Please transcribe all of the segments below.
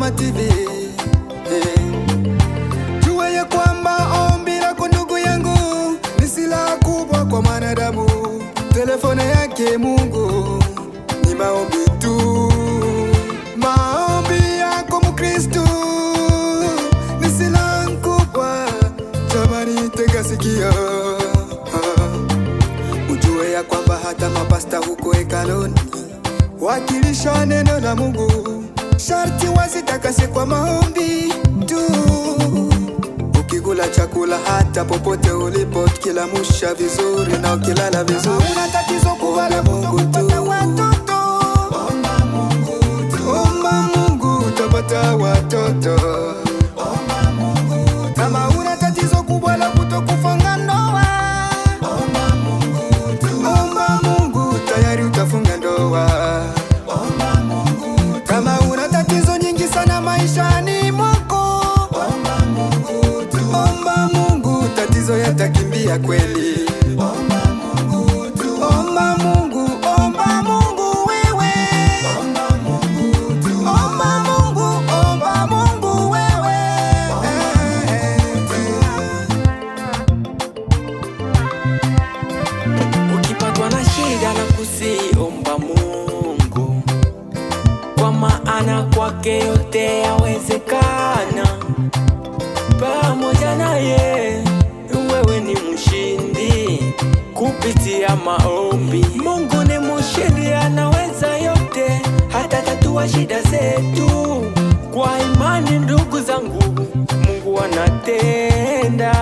Mama TV. Jua ya kwamba ombi lako ndugu yangu ni silaha kubwa kwa mwanadamu. Telefone yake Mungu ni maombi tu. Maombi yako Mkristo ni silaha kubwa. Jamani, tega sikio. Ujue ya kwamba hata mapasta huko hekaluni wakilisha neno la Mungu, sharti wazitakase kwa maombi tu. Ukikula chakula hata popote ulipo, ukilamusha vizuri na ukilala vizuri, una tatizo kubwa la Mungu tu. Omba Mungu tu. Omba Mungu utapata watoto. Omba Mungu tu. Kama una tatizo kubwa la kutokufunga ndoa, omba Mungu tu. Omba Mungu tayari utafunga ndoa. Omba Mungu tu. Kama una tatizo nyingi sana maishani mwako, omba Mungu tu. Omba Mungu tatizo yatakimbia kweli. Omba Mungu tu. Omba Mungu, omba Mungu wewe. Omba Mungu tu. Omba Mungu, omba Mungu wewe. Ukipatwa na shida na kusiomba Mungu, kwa maana kwake yote yawezekana. Pamoja naye wewe ni mshindi kupitia maombi. Mungu ni mshindi, anaweza yote, hata tatua shida zetu. Kwa imani ndugu zangu, Mungu anatenda.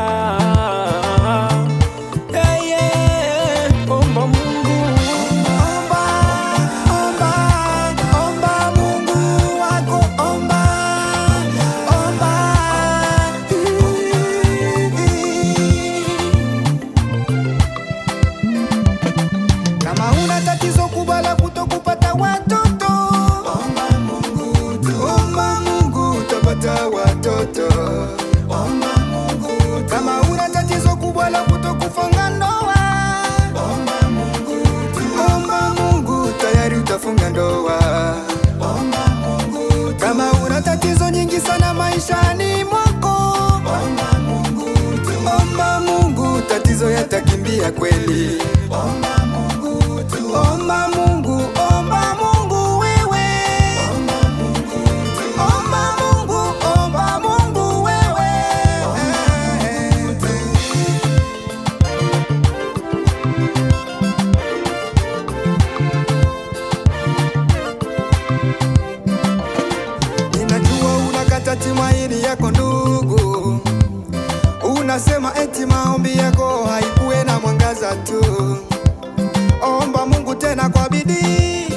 Omba Mungu. Omba Mungu wako, omba. Kama una tatizo kubwa la kutokupata watoto, omba Mungu tu. Omba Mungu utapata watoto. Omba Mungu tu. Kama una tatizo kubwa la kutokufunga ndoa, omba Mungu tu. Omba Mungu tayari utafunga ndoa. Omba Mungu tu. Kama una tatizo nyingi sana maishani mwako, omba Mungu tu. Omba Mungu tatizo yatakimbia kweli. Omba Mungu tu. Omba Mungu, omba Mungu wewe. Omba Mungu tu. Omba Mungu, omba Mungu wewe. Ninajua unakata tumaini yako ndugu, unasema eti maombi yako haikuwe na mwangaza tu. Omba Mungu tena kwa bidii,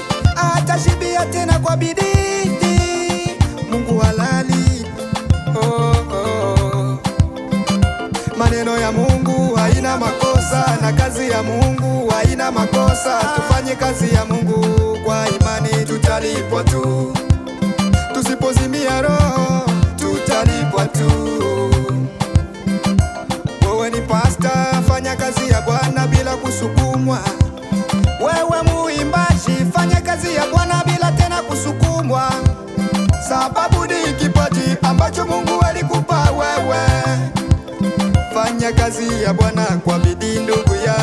atashibia tena kwa bidii. Mungu halali. Maneno ya Mungu haina makosa, na kazi ya Mungu haina makosa. Tufanye kazi ya Mungu kwa imani, tutalipwa tu. Tusipozimia roho, tutalipwa tu. Wewe ni pasta, fanya kazi ya Bwana bila kusukumwa. Wewe muimbaji, fanya kazi ya Bwana bila tena kusukumwa, sababu ni kipaji ambacho Mungu alikupa wewe. Fanya kazi ya Bwana kwa bidii ndugu ya